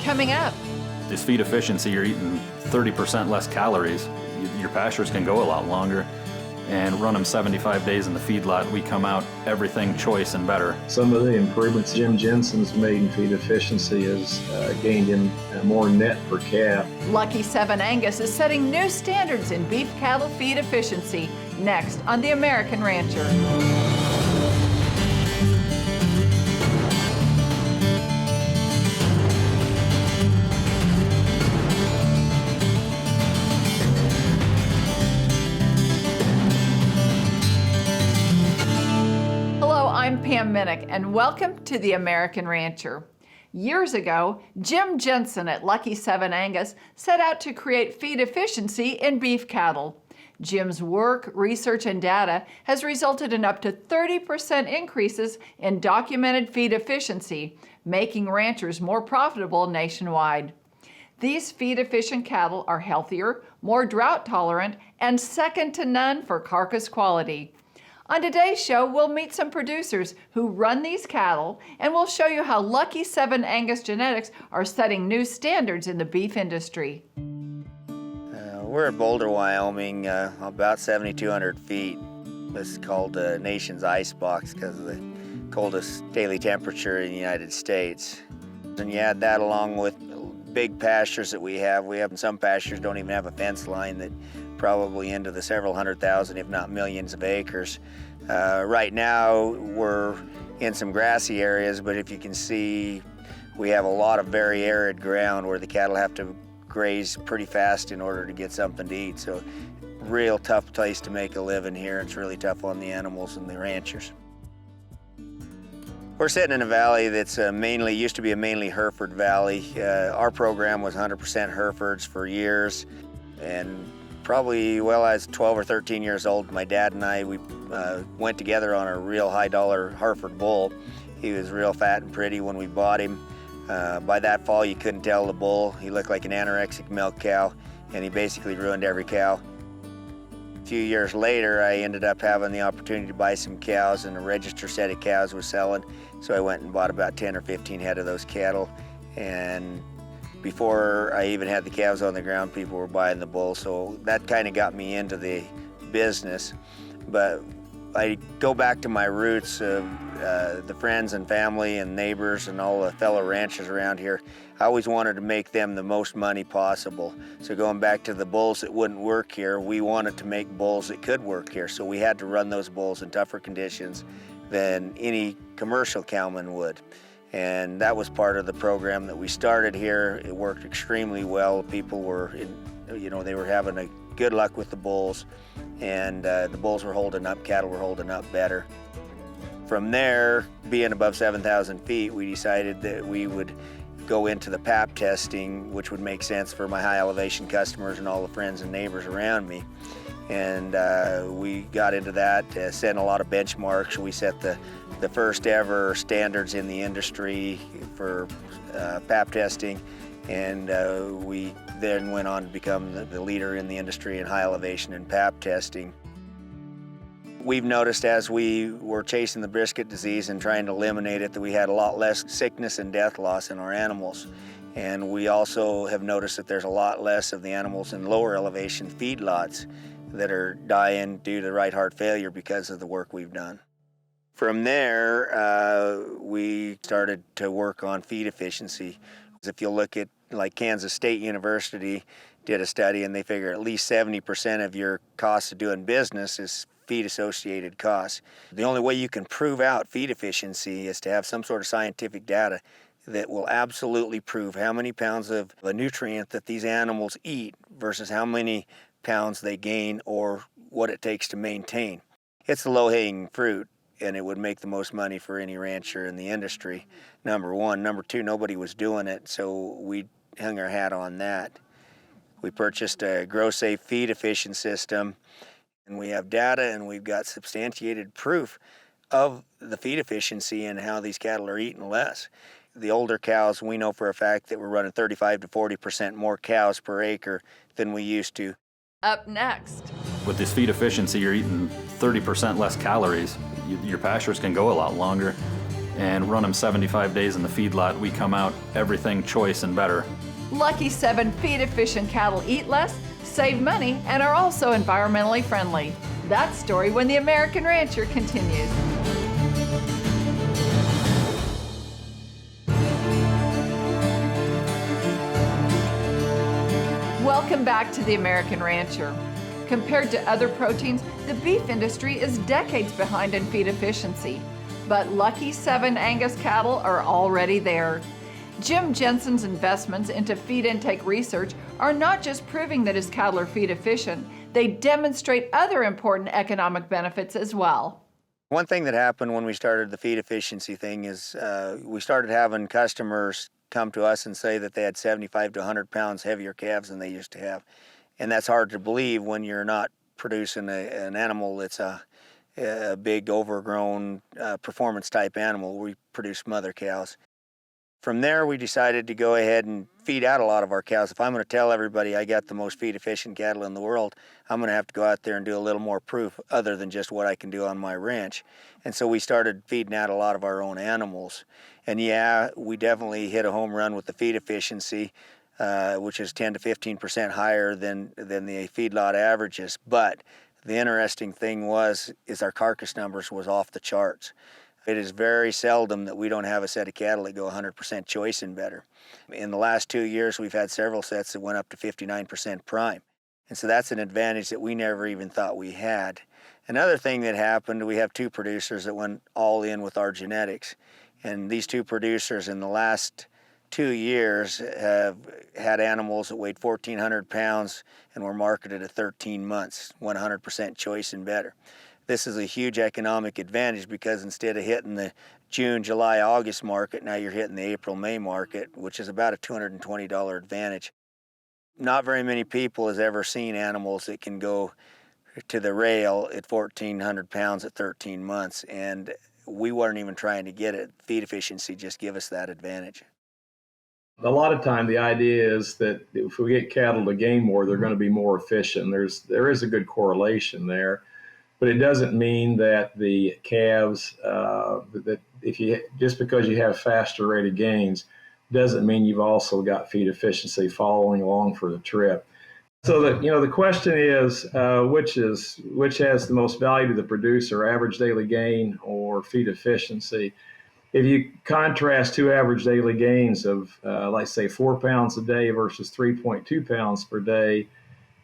Coming up. This feed efficiency, you're eating 30% less calories. Your pastures can go a lot longer, and run them 75 days in the feedlot. We come out everything choice and better. Some of the improvements Jim Jensen's made in feed efficiency has gained him more net per calf. Lucky 7 Angus is setting new standards in beef cattle feed efficiency. Next on The American Rancher. I'm Pam Minnick, and welcome to The American Rancher. Years ago, Jim Jensen at Lucky 7 Angus set out to create feed efficiency in beef cattle. Jim's work, research, and data has resulted in up to 30% increases in documented feed efficiency, making ranchers more profitable nationwide. These feed-efficient cattle are healthier, more drought-tolerant, and second to none for carcass quality. On today's show, we'll meet some producers who run these cattle, and we'll show you how Lucky 7 Angus genetics are setting new standards in the beef industry. We're in Boulder, Wyoming, about 7,200 feet. This is called the nation's icebox because of the coldest daily temperature in the United States. And you add that along with big pastures that we have some pastures don't even have a fence line that probably into the several 100,000, if not millions of acres. Right now, we're in some grassy areas, but if you can see, we have a lot of very arid ground where the cattle have to graze pretty fast in order to get something to eat. So, real tough place to make a living here. It's really tough on the animals and the ranchers. We're sitting in a valley that's used to be a mainly Hereford valley. Our program was 100% Herefords for years, and probably, well, I was 12 or 13 years old. My dad and I, we went together on a real high-dollar Hereford bull. He was real fat and pretty when we bought him. By that fall, you couldn't tell the bull. He looked like an anorexic milk cow, and he basically ruined every cow. A few years later, I ended up having the opportunity to buy some cows, and a registered set of cows was selling. So I went and bought about 10 or 15 head of those cattle, and before I even had the calves on the ground, people were buying the bulls, so that kind of got me into the business. But I go back to my roots of the friends and family and neighbors and all the fellow ranchers around here. I always wanted to make them the most money possible. So going back to the bulls that wouldn't work here, we wanted to make bulls that could work here. So we had to run those bulls in tougher conditions than any commercial cowman would. And that was part of the program that we started here. It worked extremely well. People were, they were having a good luck with the bulls, and the bulls were holding up, cattle were holding up better. From there, being above 7,000 feet, we decided that we would go into the pap testing, which would make sense for my high elevation customers and all the friends and neighbors around me. And we got into that, set a lot of benchmarks. We set the first ever standards in the industry for pap testing, and we then went on to become the leader in the industry in high elevation and pap testing. We've noticed as we were chasing the brisket disease and trying to eliminate it that we had a lot less sickness and death loss in our animals. And we also have noticed that there's a lot less of the animals in lower elevation feedlots that are dying due to right heart failure because of the work we've done. From there, we started to work on feed efficiency. If you look at like Kansas State University did a study, and they figure at least 70% of your cost of doing business is feed associated costs. The only way you can prove out feed efficiency is to have some sort of scientific data that will absolutely prove how many pounds of a nutrient that these animals eat versus how many pounds they gain or what it takes to maintain. It's the low-hanging fruit, and it would make the most money for any rancher in the industry, number one. Number two, nobody was doing it, so we hung our hat on that. We purchased a grow-safe feed efficient system, and we have data, and we've got substantiated proof of the feed efficiency and how these cattle are eating less. The older cows, we know for a fact that we're running 35 to 40% more cows per acre than we used to. Up next. With this feed efficiency, you're eating 30% less calories. Your pastures can go a lot longer, and run them 75 days in the feedlot, we come out everything choice and better. Lucky 7 feed-efficient cattle eat less, save money, and are also environmentally friendly. That story when the American Rancher continues. Welcome back to the American Rancher. Compared to other proteins, the beef industry is decades behind in feed efficiency. But Lucky 7 Angus cattle are already there. Jim Jensen's investments into feed intake research are not just proving that his cattle are feed efficient, they demonstrate other important economic benefits as well. One thing that happened when we started the feed efficiency thing is we started having customers come to us and say that they had 75 to 100 pounds heavier calves than they used to have. And that's hard to believe when you're not producing an animal that's a big overgrown performance type animal. We produce mother cows. From there, we decided to go ahead and feed out a lot of our cows. If I'm going to tell everybody I got the most feed efficient cattle in the world, I'm going to have to go out there and do a little more proof other than just what I can do on my ranch. And so we started feeding out a lot of our own animals. And yeah, we definitely hit a home run with the feed efficiency, which is 10 to 15% higher than the feedlot averages. But the interesting thing is our carcass numbers was off the charts. It is very seldom that we don't have a set of cattle that go 100% choice and better. In the last 2 years, we've had several sets that went up to 59% prime. And so that's an advantage that we never even thought we had. Another thing that happened, we have 2 producers that went all in with our genetics. And these 2 producers in the last 2 years have had animals that weighed 1,400 pounds and were marketed at 13 months, 100% choice and better. This is a huge economic advantage because instead of hitting the June, July, August market, now you're hitting the April, May market, which is about a $220 advantage. Not very many people has ever seen animals that can go to the rail at 1,400 pounds at 13 months, and we weren't even trying to get it. Feed efficiency just give us that advantage. A lot of time the idea is that if we get cattle to gain more, they're going to be more efficient. There is a good correlation there. But it doesn't mean that the calves, that just because you have faster rate of gains, doesn't mean you've also got feed efficiency following along for the trip. So the question is, which has the most value to the producer, average daily gain or feed efficiency? If you contrast 2 average daily gains of, like say 4 pounds a day versus 3.2 pounds per day,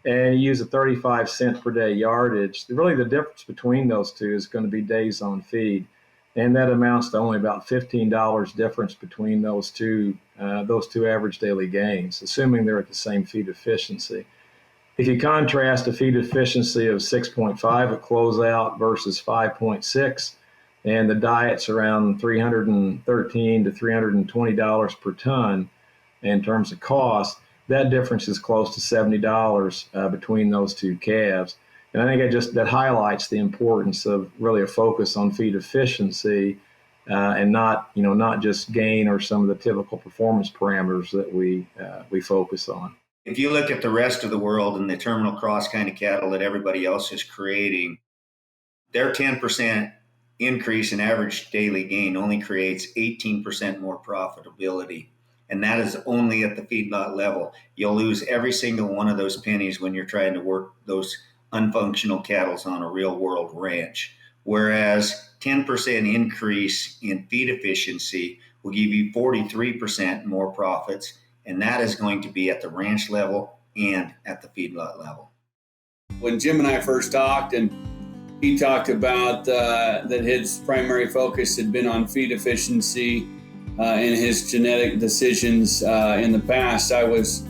and you use a 35-cent per day yardage, really the difference between those two is going to be days on feed. And that amounts to only about $15 difference between those two average daily gains, assuming they're at the same feed efficiency. If you contrast a feed efficiency of 6.5 at closeout versus 5.6, and the diet's around $313 to $320 per ton in terms of cost, that difference is close to $70 between those 2 calves. And I think that highlights the importance of really a focus on feed efficiency and not just gain or some of the typical performance parameters that we focus on. If you look at the rest of the world and the terminal cross kind of cattle that everybody else is creating, their 10% increase in average daily gain only creates 18% more profitability. And that is only at the feedlot level. You'll lose every single one of those pennies when you're trying to work those unfunctional cattle on a real world ranch. Whereas 10% increase in feed efficiency will give you 43% more profits. And that is going to be at the ranch level and at the feedlot level. When Jim and I first talked, and he talked about that his primary focus had been on feed efficiency in his genetic decisions in the past, I was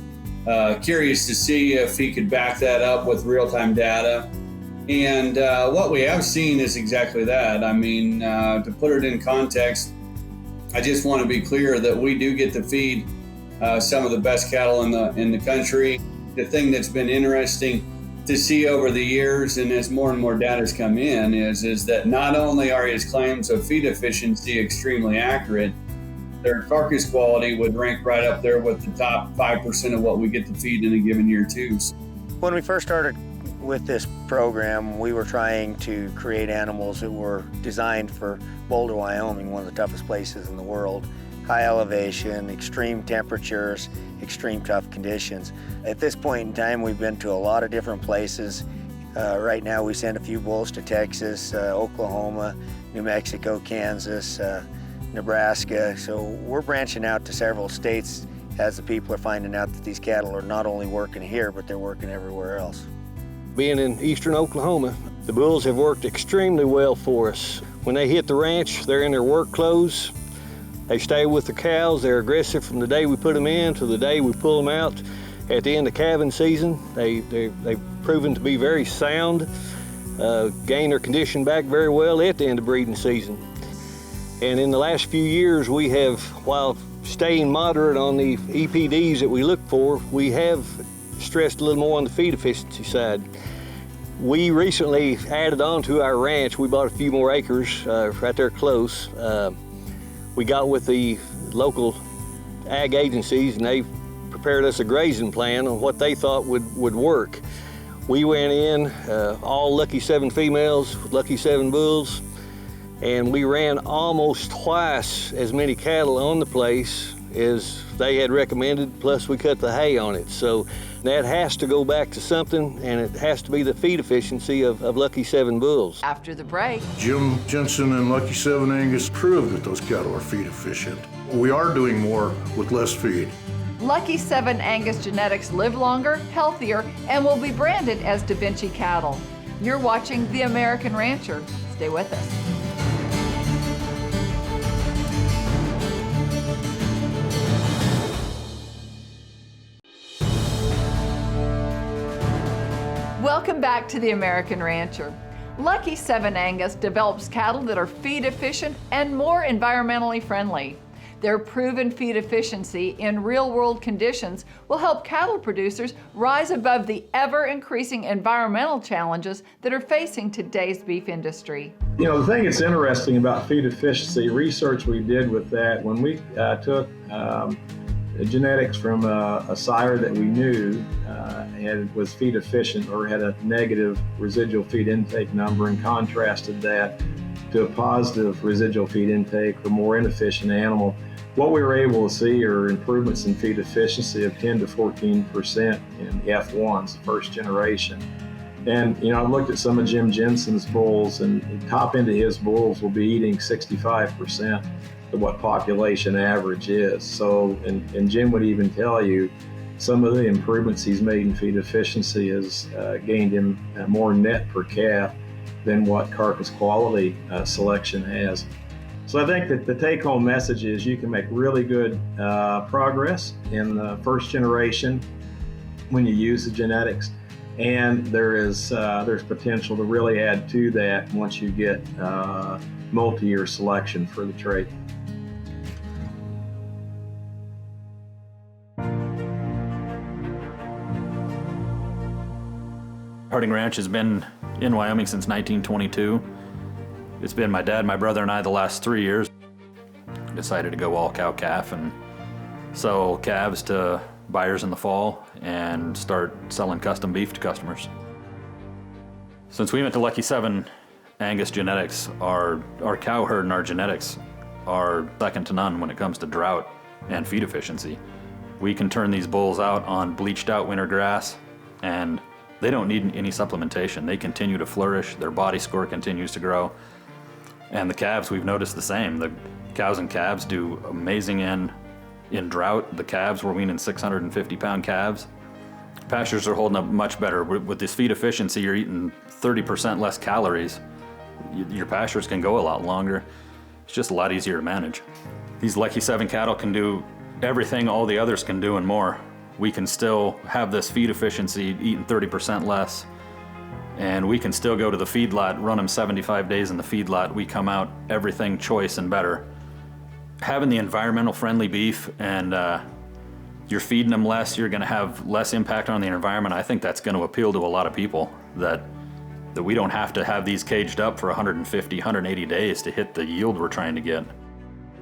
curious to see if he could back that up with real-time data. And what we have seen is exactly that. I mean, to put it in context, I just want to be clear that we do get to feed some of the best cattle in the country. The thing that's been interesting to see over the years, and as more and more data has come in, is that not only are his claims of feed efficiency extremely accurate, their carcass quality would rank right up there with the top 5% of what we get to feed in a given year too. When we first started With this program, we were trying to create animals that were designed for Boulder, Wyoming, one of the toughest places in the world. High elevation, extreme temperatures, extreme tough conditions. At this point in time, we've been to a lot of different places. Right now, we send a few bulls to Texas, Oklahoma, New Mexico, Kansas, Nebraska. So we're branching out to several states as the people are finding out that these cattle are not only working here, but they're working everywhere else. Being in eastern Oklahoma, the bulls have worked extremely well for us. When they hit the ranch, they're in their work clothes. They stay with the cows. They're aggressive from the day we put them in to the day we pull them out. At the end of calving season, they've proven to be very sound, gain their condition back very well at the end of breeding season. And in the last few years, we have, while staying moderate on the EPDs that we look for, we have stressed a little more on the feed efficiency side. We recently added on to our ranch. We bought a few more acres right there close. We got with the local ag agencies and they prepared us a grazing plan on what they thought would work. We went in, all Lucky 7 females with Lucky 7 bulls, and we ran almost twice as many cattle on the place as they had recommended, plus we cut the hay on it. So that has to go back to something, and it has to be the feed efficiency of Lucky 7 bulls. After the break, Jim Jensen and Lucky 7 Angus proved that those cattle are feed efficient. We are doing more with less feed. Lucky 7 Angus genetics live longer, healthier, and will be branded as DaVinci cattle. You're watching The American Rancher. Stay with us. Welcome back to The American Rancher. Lucky 7 Angus develops cattle that are feed efficient and more environmentally friendly. Their proven feed efficiency in real-world conditions will help cattle producers rise above the ever-increasing environmental challenges that are facing today's beef industry. You know, the thing that's interesting about feed efficiency, research we did with that, when we took genetics from a sire that we knew was feed efficient or had a negative residual feed intake number and contrasted that to a positive residual feed intake or more inefficient animal, what we were able to see are improvements in feed efficiency of 10 to 14% in F1s, the first generation. And, you know, I've looked at some of Jim Jensen's bulls, and the top end of his bulls will be eating 65% of what population average is. So, and Jim would even tell you some of the improvements he's made in feed efficiency has gained him more net per calf than what carcass quality selection has. So I think that the take-home message is you can make really good progress in the first generation when you use the genetics, and there's potential to really add to that once you get multi-year selection for the trait. Harding Ranch has been in Wyoming since 1922. It's been my dad, my brother, and I the last 3 years. Decided to go all cow-calf and sell calves to buyers in the fall and start selling custom beef to customers. Since we went to Lucky 7 Angus genetics, our cow herd and our genetics are second to none when it comes to drought and feed efficiency. We can turn these bulls out on bleached out winter grass, and they don't need any supplementation. They continue to flourish, their body score continues to grow. And the calves, we've noticed the same. The cows and calves do amazing in drought. The calves, we're weaning 650-pound calves. Pastures are holding up much better. With this feed efficiency, you're eating 30% less calories. Your pastures can go a lot longer. It's just a lot easier to manage. These Lucky 7 cattle can do everything all the others can do and more. We can still have this feed efficiency, eating 30% less, and we can still go to the feedlot, run them 75 days in the feedlot. We come out everything choice and better. Having the environmental friendly beef and you're feeding them less, you're gonna have less impact on the environment. I think that's gonna appeal to a lot of people, that we don't have to have these caged up for 150, 180 days to hit the yield we're trying to get.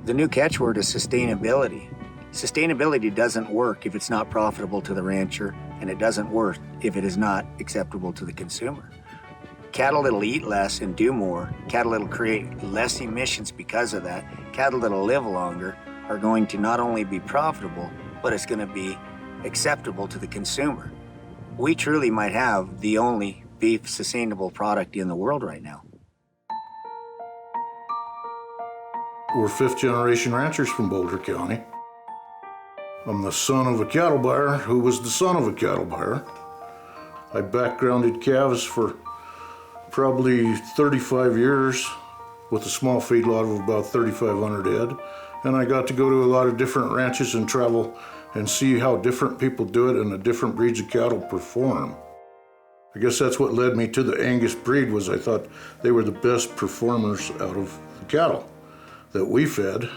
The new catchword is sustainability. Sustainability doesn't work if it's not profitable to the rancher. and it doesn't work if it is not acceptable to the consumer. Cattle that'll eat less and do more, cattle that'll create less emissions because of that, cattle that'll live longer are going to not only be profitable, but it's going to be acceptable to the consumer. We truly might have the only beef sustainable product in the world right now. We're fifth generation ranchers from Boulder County. I'm the son of a cattle buyer who was the son of a cattle buyer. I backgrounded calves for probably 35 years with a small feedlot of about 3,500 head. And I got to go to a lot of different ranches and travel and see how different people do it and the different breeds of cattle perform. I guess that's what led me to the Angus breed, was I thought they were the best performers out of the cattle that we fed.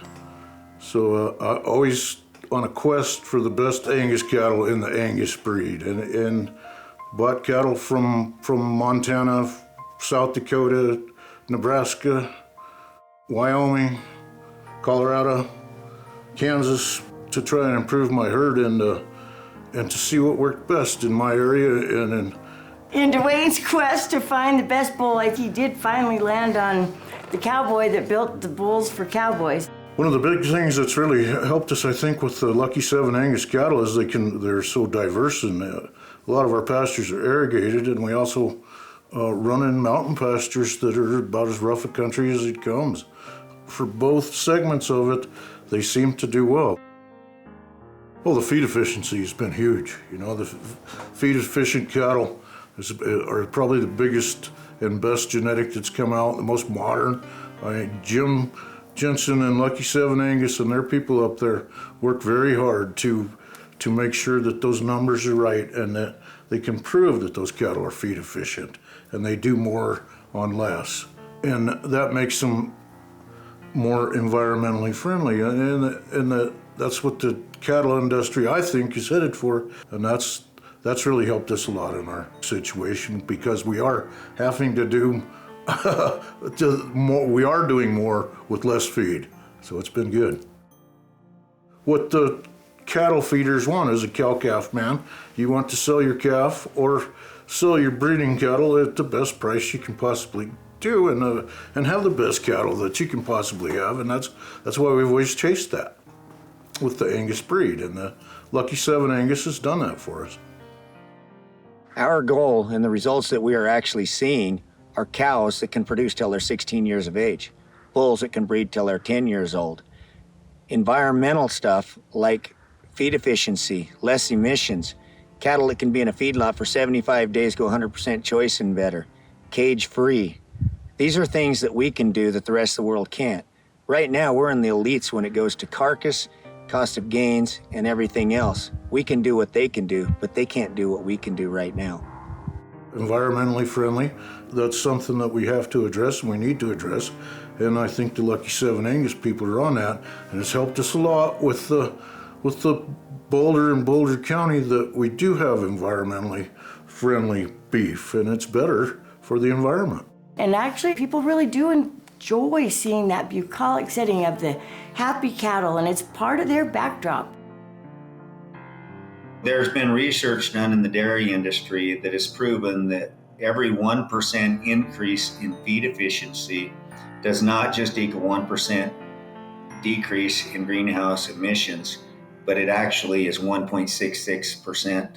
So I always on a quest for the best Angus cattle in the Angus breed, and bought cattle from Montana, South Dakota, Nebraska, Wyoming, Colorado, Kansas, to try and improve my herd and to see what worked best in my area and In Dwayne's quest to find the best bull, he did finally land on the cowboy that built the bulls for cowboys. One of the big things that's really helped us, I think, with the Lucky 7 Angus cattle is they're so diverse, and a lot of our pastures are irrigated, and we also run in mountain pastures that are about as rough a country as it comes. For both segments of it, they seem to do well. Well, the feed efficiency has been huge. You know, the feed efficient cattle are probably the biggest and best genetic that's come out, the most modern. Jim Jensen and Lucky 7 Angus and their people up there work very hard to make sure that those numbers are right and that they can prove that those cattle are feed efficient and they do more on less. And that makes them more environmentally friendly. And that's what the cattle industry, I think, is headed for. And that's really helped us a lot in our situation, because we are having to do more, we are doing more with less feed. So it's been good. What the cattle feeders want is a cow-calf, man. You want to sell your calf or sell your breeding cattle at the best price you can possibly do, and have the best cattle that you can possibly have, and that's why we've always chased that with the Angus breed, and the Lucky 7 Angus has done that for us. Our goal and the results that we are actually seeing are cows that can produce till they're 16 years of age, bulls that can breed till they're 10 years old. Environmental stuff like feed efficiency, less emissions, cattle that can be in a feedlot for 75 days, go 100% choice and better, cage-free. These are things that we can do that the rest of the world can't. Right now, we're in the elites when it goes to carcass, cost of gains, and everything else. We can do what they can do, but they can't do what we can do right now. Environmentally friendly, that's something that we have to address and we need to address. And I think the Lucky 7 Angus people are on that, and it's helped us a lot with the Boulder and Boulder County, that we do have environmentally friendly beef, and it's better for the environment. And actually, people really do enjoy seeing that bucolic setting of the happy cattle, and it's part of their backdrop. There's been research done in the dairy industry that has proven that every 1% increase in feed efficiency does not just equal 1% decrease in greenhouse emissions, but it actually is 1.66%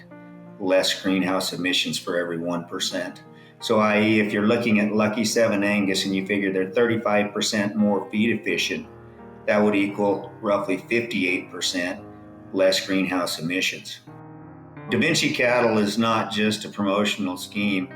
less greenhouse emissions for every 1%. So i.e., if you're looking at Lucky 7 Angus and you figure they're 35% more feed efficient, that would equal roughly 58% less greenhouse emissions. DaVinci cattle is not just a promotional scheme.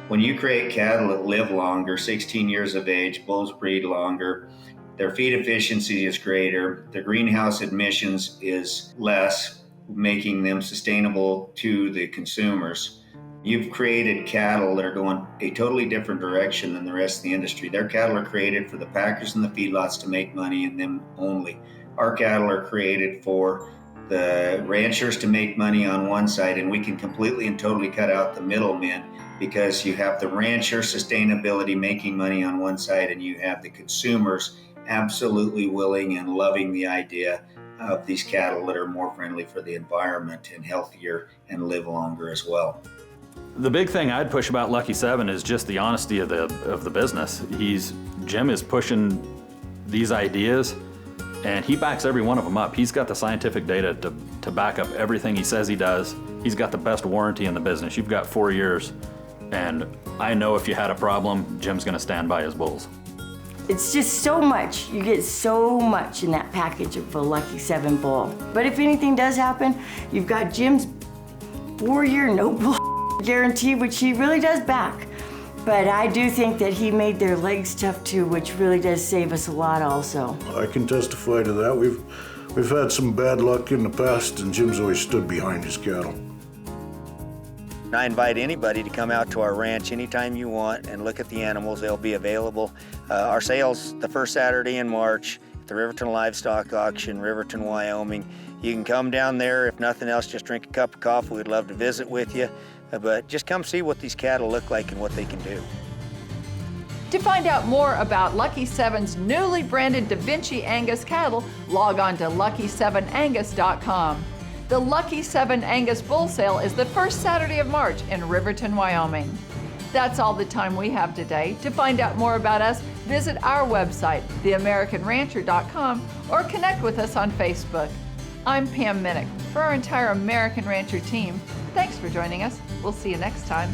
When you create cattle that live longer, 16 years of age, bulls breed longer, their feed efficiency is greater, their greenhouse emissions is less, making them sustainable to the consumers. You've created cattle that are going a totally different direction than the rest of the industry. Their cattle are created for the packers and the feedlots to make money in them only. Our cattle are created for the ranchers to make money on one side, and we can completely and totally cut out the middlemen, because you have the rancher sustainability making money on one side, and you have the consumers absolutely willing and loving the idea of these cattle that are more friendly for the environment and healthier and live longer as well. The big thing I'd push about Lucky 7 is just the honesty of the business. Jim is pushing these ideas, and he backs every one of them up. He's got the scientific data to back up everything he says he does. He's got the best warranty in the business. You've got 4 years, and I know if you had a problem, Jim's gonna stand by his bulls. It's just so much. You get so much in that package of a Lucky 7 bull. But if anything does happen, you've got Jim's 4-year no bull guarantee, which he really does back. But I do think that he made their legs tough too, which really does save us a lot also. I can testify to that. We've had some bad luck in the past, and Jim's always stood behind his cattle. I invite anybody to come out to our ranch anytime you want and look at the animals. They'll be available. Our sales the first Saturday in March at the Riverton Livestock Auction, Riverton, Wyoming. You can come down there. If nothing else, just drink a cup of coffee. We'd love to visit with you. But just come see what these cattle look like and what they can do. To find out more about Lucky 7's newly branded DaVinci Angus cattle, log on to lucky7angus.com. The Lucky 7 Angus Bull Sale is the first Saturday of March in Riverton, Wyoming. That's all the time we have today. To find out more about us, visit our website, theamericanrancher.com, or connect with us on Facebook. I'm Pam Minnick. For our entire American Rancher team, thanks for joining us. We'll see you next time.